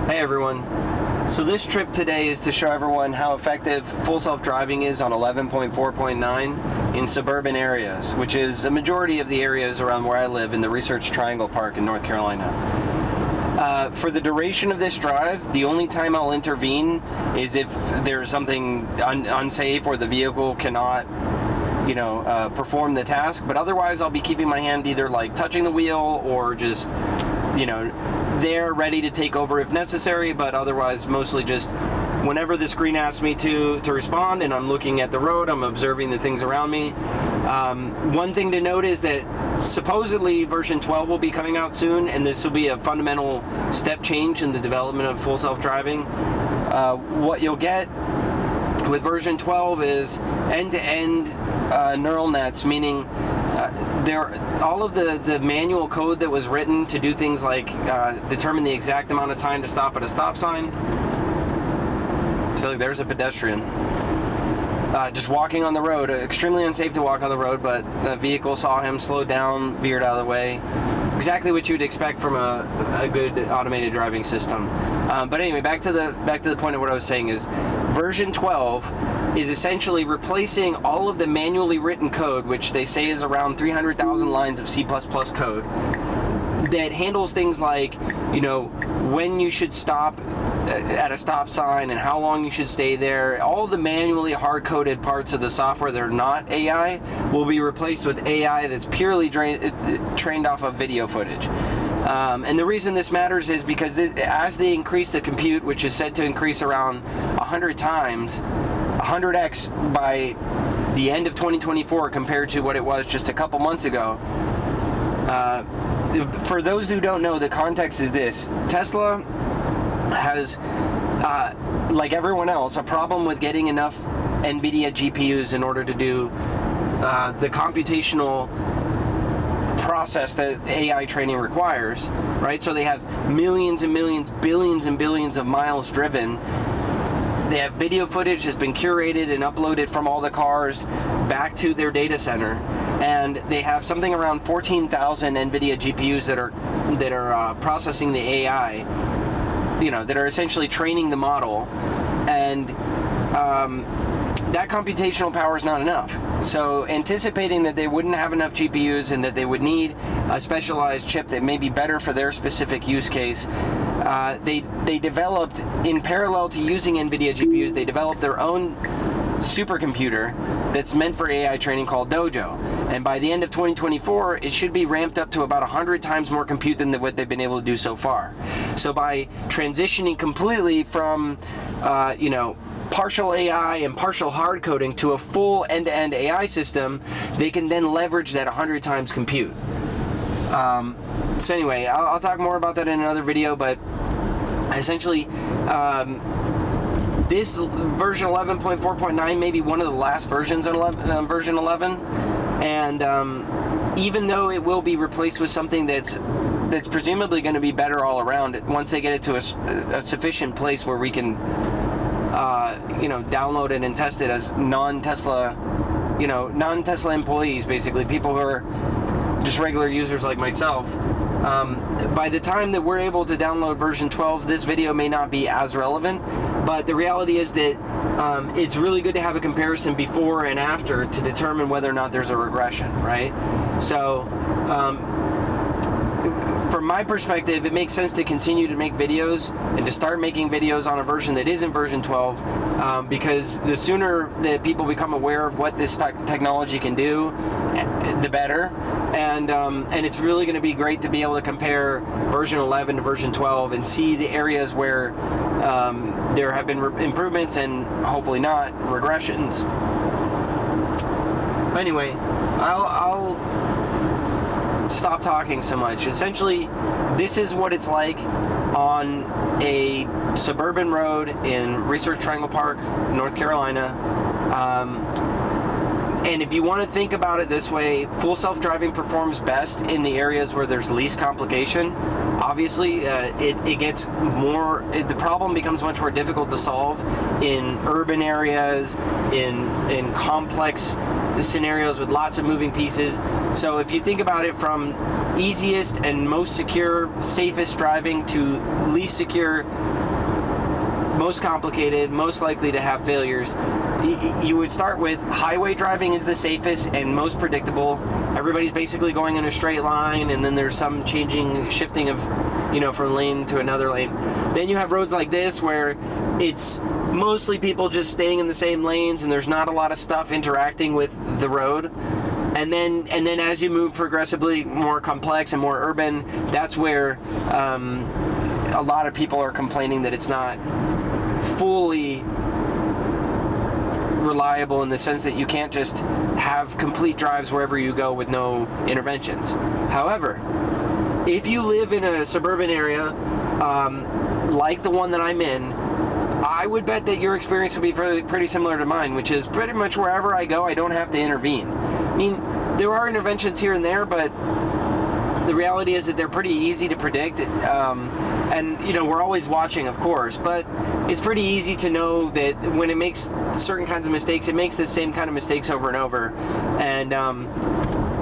Hey everyone. So this trip today is to show everyone how effective full self-driving is on 11.4.9 in suburban areas, which is a majority of the areas around where I live in the Research Triangle Park in North Carolina. For the duration of this drive, the only time I'll intervene is if there's something unsafe or the vehicle cannot perform the task, but otherwise I'll be keeping my hand either like touching the wheel or just there ready to take over if necessary, but otherwise mostly just whenever the screen asks me to respond and I'm looking at the road, I'm observing the things around me. One thing to note is that supposedly version 12 will be coming out soon, and this will be a fundamental step change in the development of full self-driving. What you'll get with version 12 is end-to-end neural nets, meaning all of the manual code that was written to do things like determine the exact amount of time to stop at a stop sign. So there's a pedestrian just walking on the road. Extremely unsafe to walk on the road, but the vehicle saw him, slowed down, veered out of the way. Exactly what you'd expect from a good automated driving system. But anyway, back to the point of what I was saying is version 12 is essentially replacing all of the manually written code, which they say is around 300,000 lines of C++ code, that handles things like, when you should stop at a stop sign and how long you should stay there. All the manually hard-coded parts of the software that are not AI will be replaced with AI that's purely trained off of video footage. And the reason this matters is because as they increase the compute, which is said to increase around 100 times, 100x by the end of 2024 compared to what it was just a couple months ago. For those who don't know, the context is this. Tesla has, like everyone else, a problem with getting enough NVIDIA GPUs in order to do the computational process that AI training requires, right? So they have millions and millions, billions and billions of miles driven. They have video footage that's been curated and uploaded from all the cars back to their data center, and they have something around 14,000 NVIDIA GPUs that are processing the AI, that are essentially training the model, and that computational power is not enough. So anticipating that they wouldn't have enough GPUs and that they would need a specialized chip that may be better for their specific use case, they developed, in parallel to using NVIDIA GPUs, they developed their own supercomputer that's meant for AI training called Dojo. And by the end of 2024, it should be ramped up to about 100 times more compute than what they've been able to do so far. So by transitioning completely from, partial AI and partial hard coding to a full end-to-end AI system, they can then leverage that 100 times compute. So anyway, I'll talk more about that in another video, but essentially, this version 11.4.9 may be one of the last versions on version 11, and even though it will be replaced with something that's presumably going to be better all around, once they get it to a sufficient place where we can download it and test it as non-Tesla employees, basically people who are just regular users like myself. By the time that we're able to download version 12, this video may not be as relevant, but the reality is that it's really good to have a comparison before and after to determine whether or not there's a regression, right? So from my perspective, it makes sense to continue to make videos and to start making videos on a version that isn't version 12, because the sooner that people become aware of what this technology can do, the better. And it's really going to be great to be able to compare version 11 to version 12 and see the areas where there have been improvements and hopefully not regressions. But anyway, I'll stop talking so much. Essentially, this is what it's like on a suburban road in Research Triangle Park, North Carolina. And if you want to think about it this way, full self-driving performs best in the areas where there's least complication. Obviously, it gets more, the problem becomes much more difficult to solve in urban areas, in complex scenarios with lots of moving pieces. So if you think about it from easiest and most secure, safest driving to least secure, most complicated, most likely to have failures, you would start with highway driving is the safest and most predictable. Everybody's basically going in a straight line, and then there's some shifting of, from lane to another lane. Then you have roads like this where it's mostly people just staying in the same lanes, and there's not a lot of stuff interacting with the road. And then as you move progressively more complex and more urban, that's where a lot of people are complaining that it's not fully reliable, in the sense that you can't just have complete drives wherever you go with no interventions. However, if you live in a suburban area like the one that I'm in, I would bet that your experience would be pretty similar to mine, which is pretty much wherever I go, I don't have to intervene. I mean, there are interventions here and there, but the reality is that they're pretty easy to predict. And we're always watching, of course, but it's pretty easy to know that when it makes certain kinds of mistakes, it makes the same kind of mistakes over and over. And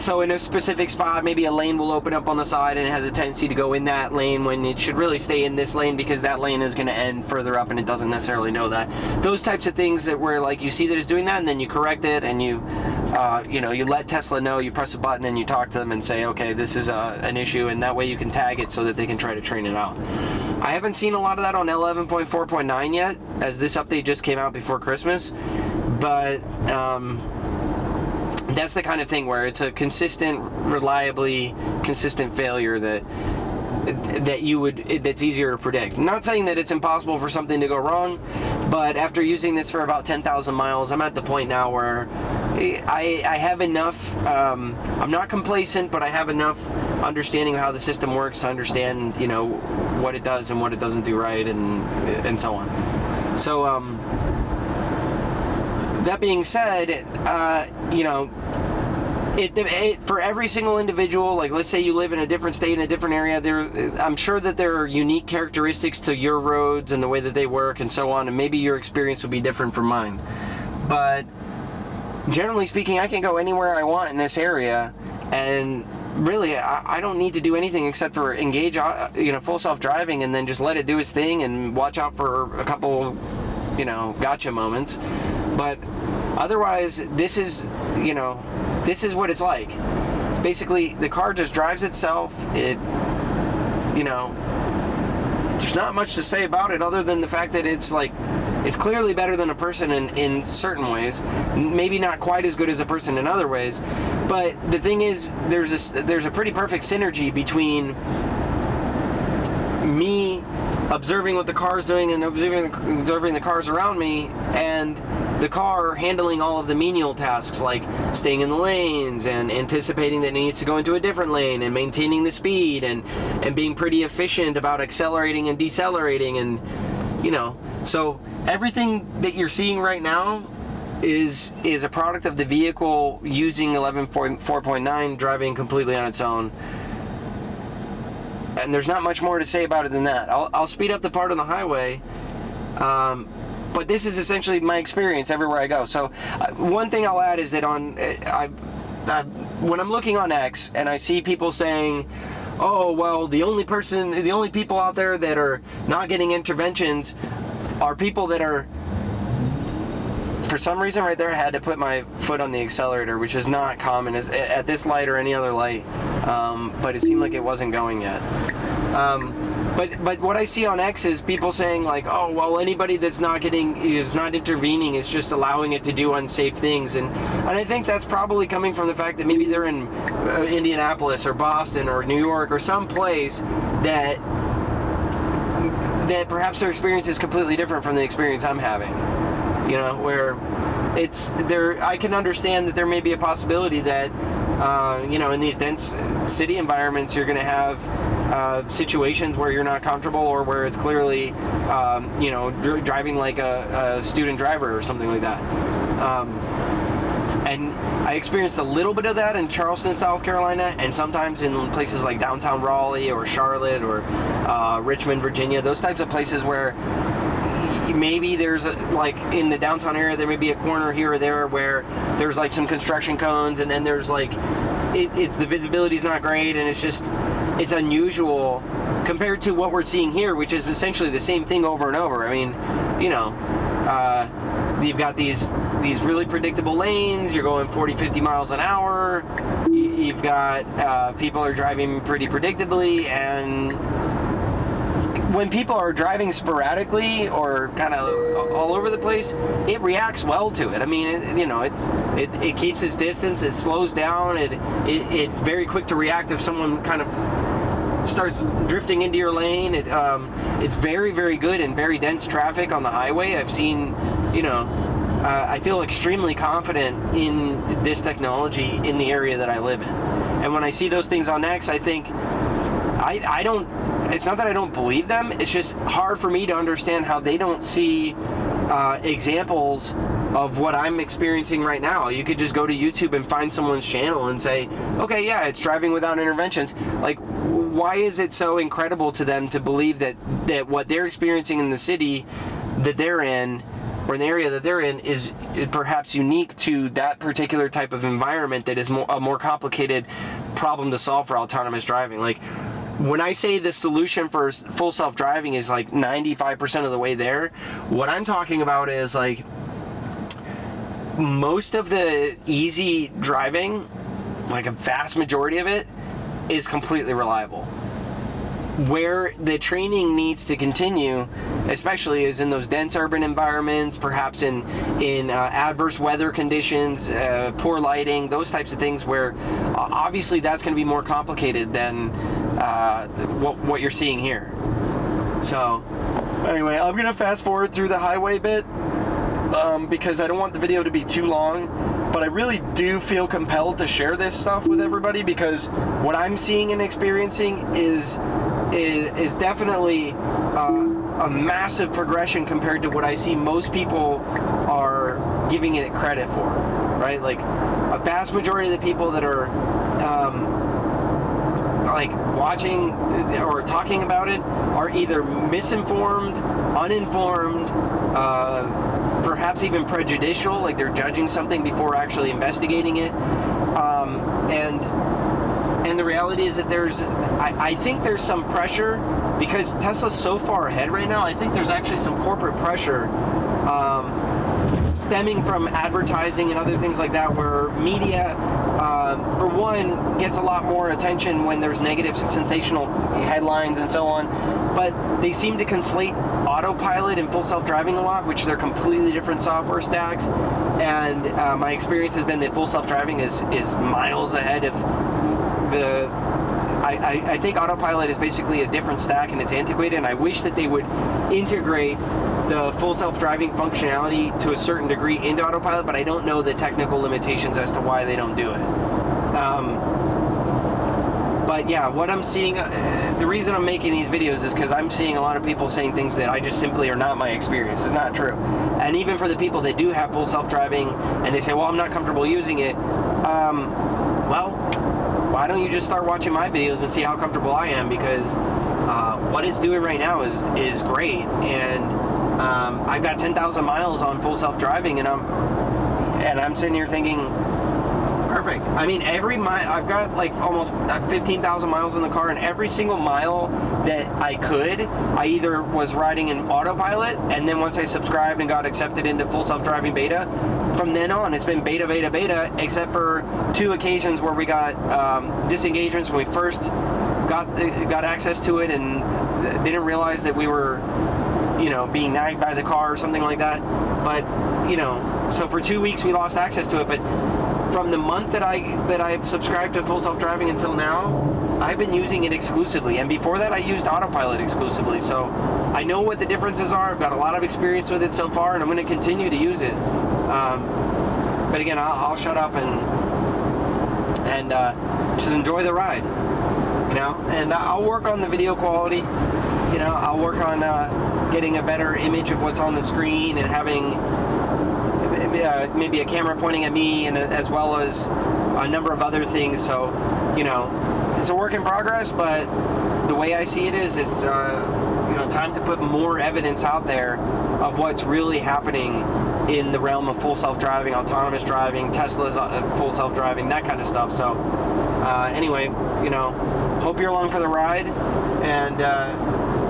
so in a specific spot, maybe a lane will open up on the side and it has a tendency to go in that lane when it should really stay in this lane, because that lane is going to end further up and it doesn't necessarily know that. Those types of things that where like you see that it's doing that, and then you correct it, and you let Tesla know, you press a button and you talk to them and say, okay, this is an issue, and that way you can tag it so that they can try to train it out. I haven't seen a lot of that on 11.4.9 yet, as this update just came out before Christmas, but that's the kind of thing where it's a reliably consistent failure that's easier to predict. I'm not saying that it's impossible for something to go wrong, but after using this for about 10,000 miles, I'm at the point now where I have enough, I'm not complacent, but I have enough understanding of how the system works to understand, what it does and what it doesn't do right, and so on. So, that being said, for every single individual, like let's say you live in a different state in a different area, I'm sure that there are unique characteristics to your roads and the way that they work and so on, and maybe your experience will be different from mine. But generally speaking, I can go anywhere I want in this area, and really I don't need to do anything except for engage full self-driving, and then just let it do its thing and watch out for a couple gotcha moments. But otherwise, this is what it's like. It's basically the car just drives itself. There's not much to say about it other than the fact that it's clearly better than a person in certain ways. Maybe not quite as good as a person in other ways. But the thing is, there's a pretty perfect synergy between me observing what the car is doing and observing the cars around me, and the car handling all of the menial tasks like staying in the lanes and anticipating that it needs to go into a different lane and maintaining the speed and being pretty efficient about accelerating and decelerating, and so everything that you're seeing right now is a product of the vehicle using 11.4.9 driving completely on its own. And there's not much more to say about it than that. I'll speed up the part on the highway, but this is essentially my experience everywhere I go. So one thing I'll add is that when I'm looking on X and I see people saying, oh, well, the only people out there that are not getting interventions are people that are, for some reason right there I had to put my foot on the accelerator, which is not common at this light or any other light, but it seemed like it wasn't going yet. But what I see on X is people saying like, oh, well, anybody that's not intervening is just allowing it to do unsafe things, and I think that's probably coming from the fact that maybe they're in Indianapolis or Boston or New York or some place that perhaps their experience is completely different from the experience I'm having. Where it's there, I can understand that there may be a possibility that in these dense city environments you're going to have situations where you're not comfortable, or where it's clearly driving like a student driver or something like that. And I experienced a little bit of that in Charleston, South Carolina, and sometimes in places like downtown Raleigh or Charlotte or Richmond, Virginia, those types of places where maybe there's like in the downtown area, there may be a corner here or there where there's like some construction cones, and then there's like, it's the visibility's not great, and it's unusual compared to what we're seeing here, which is essentially the same thing over and over. I mean, you know, you've got these really predictable lanes, you're going 40, 50 miles an hour, you've got people are driving pretty predictably, and when people are driving sporadically or kind of all over the place, it reacts well to it. I mean, it keeps its distance, it slows down, it's very quick to react if someone kind of starts drifting into your lane. It's very, very good in very dense traffic on the highway. I've seen, I feel extremely confident in this technology in the area that I live in. And when I see those things on X, I think, it's not that I don't believe them, it's just hard for me to understand how they don't see examples of what I'm experiencing right now. You could just go to YouTube and find someone's channel and say, okay, yeah, it's driving without interventions. Like, why is it so incredible to them to believe that what they're experiencing in the city that they're in, or in the area that they're in, is perhaps unique to that particular type of environment that is a more complicated problem to solve for autonomous driving? Like, when I say the solution for full self-driving is like 95% of the way there, what I'm talking about is like most of the easy driving, like a vast majority of it, is completely reliable. Where the training needs to continue, especially, is in those dense urban environments, perhaps in adverse weather conditions, poor lighting, those types of things, where obviously that's going to be more complicated than what you're seeing here. So anyway, I'm going to fast forward through the highway bit because I don't want the video to be too long, but I really do feel compelled to share this stuff with everybody, because what I'm seeing and experiencing is definitely a massive progression compared to what I see most people are giving it credit for, right? Like, a vast majority of the people that are like watching or talking about it are either misinformed, uninformed, perhaps even prejudicial, like they're judging something before actually investigating it, and the reality is that I think there's some pressure, because Tesla's so far ahead right now. I think there's actually some corporate pressure stemming from advertising and other things like that, where media, for one, gets a lot more attention when there's negative, sensational headlines and so on, but they seem to conflate autopilot and full self-driving a lot, which they're completely different software stacks. And my experience has been that full self-driving is miles ahead of I think autopilot is basically a different stack, and it's antiquated, and I wish that they would integrate the full self-driving functionality to a certain degree into autopilot, but I don't know the technical limitations as to why they don't do it. But yeah, what I'm seeing, the reason I'm making these videos is because I'm seeing a lot of people saying things that I just simply are not my experience. It's not true. And even for the people that do have full self-driving and they say, well, I'm not comfortable using it, well, why don't you just start watching my videos and see how comfortable I am? Because what it's doing right now is great, and I've got 10,000 miles on full self-driving, and I'm sitting here thinking, perfect. I mean, every mile, I've got like almost 15,000 miles in the car, and every single mile that I either was riding in autopilot, and then once I subscribed and got accepted into full self-driving beta, from then on it's been beta, beta, beta, except for 2 occasions where we got disengagements when we first got access to it and didn't realize that we were, being nagged by the car or something like that. But, so for 2 weeks we lost access to it, but from the month that I've subscribed to full self-driving until now, I've been using it exclusively. And before that, I used autopilot exclusively. So I know what the differences are. I've got a lot of experience with it so far, and I'm going to continue to use it. But again, I'll shut up and just enjoy the ride, and I'll work on the video quality. I'll work on getting a better image of what's on the screen and maybe a camera pointing at me, and as well as a number of other things. So, you know, it's a work in progress, but the way I see it is, it's you know, time to put more evidence out there of what's really happening in the realm of full self-driving, autonomous driving, Tesla's full self-driving, that kind of stuff. So anyway, you know, hope you're along for the ride, and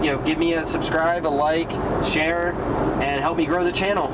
you know, give me a subscribe, a like, share, and help me grow the channel.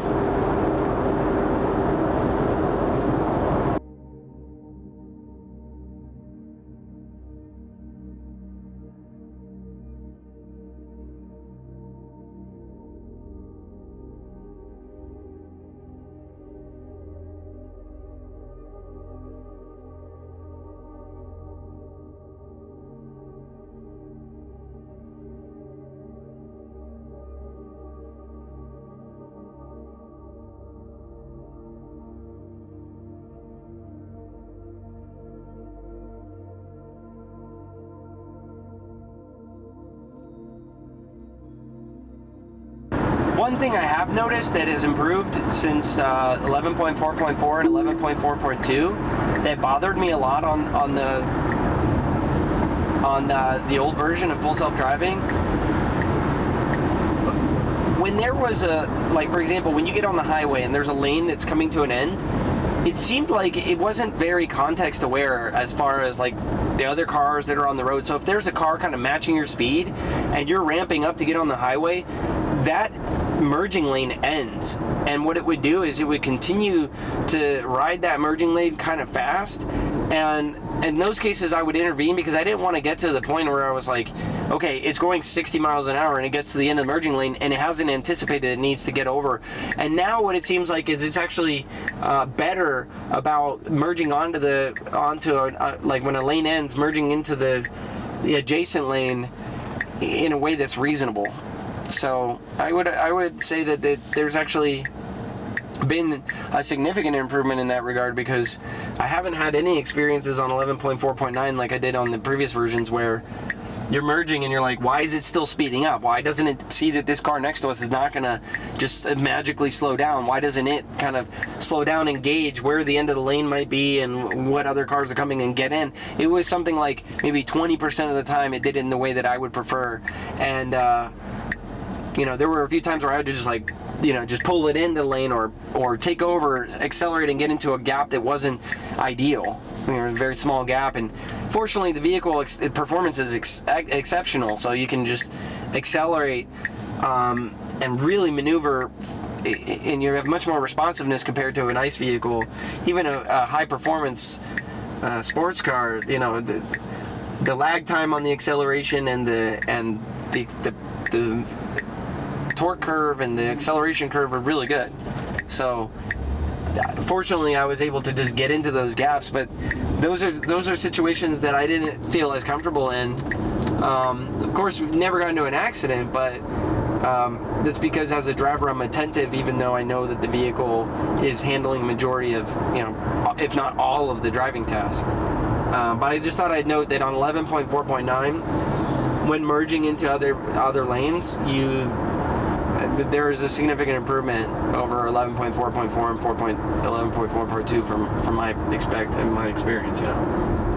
One thing I have noticed that has improved since 11.4.4 and 11.4.2 that bothered me a lot on the old version of full self-driving, when there was like, for example, when you get on the highway and there's a lane that's coming to an end, it seemed like it wasn't very context aware as far as like the other cars that are on the road. So if there's a car kind of matching your speed and you're ramping up to get on the highway, that merging lane ends, and what it would do is it would continue to ride that merging lane kind of fast, and in those cases I would intervene because I didn't want to get to the point where I was like, okay, it's going 60 miles an hour and it gets to the end of the merging lane and it hasn't anticipated it needs to get over. And now what it seems like is it's actually better about merging onto like when a lane ends, merging into the adjacent lane in a way that's reasonable. So I would say that there's actually been a significant improvement in that regard, because I haven't had any experiences on 11.4.9 like I did on the previous versions where you're merging and you're like, why is it still speeding up? Why doesn't it see that this car next to us is not gonna just magically slow down? Why doesn't it kind of slow down and gauge where the end of the lane might be and what other cars are coming and get in? It was something like maybe 20% of the time it did it in the way that I would prefer. And you know, there were a few times where I would just like, you know, just pull it into the lane or take over, accelerate and get into a gap that wasn't ideal. You know, a very small gap, and fortunately the vehicle performance is exceptional, so you can just accelerate and really maneuver, and you have much more responsiveness compared to an ICE vehicle. Even a high performance sports car, you know, the lag time on the acceleration and the torque curve and the acceleration curve are really good. So fortunately I was able to just get into those gaps, but those are situations that I didn't feel as comfortable in. Of course, we never got into an accident, but that's because as a driver I'm attentive, even though I know that the vehicle is handling the majority of, you know, if not all of the driving tasks. But I just thought I'd note that on 11.4.9, when merging into other lanes, there is a significant improvement over 11.4.4 and 11.4.2 from my experience, you know.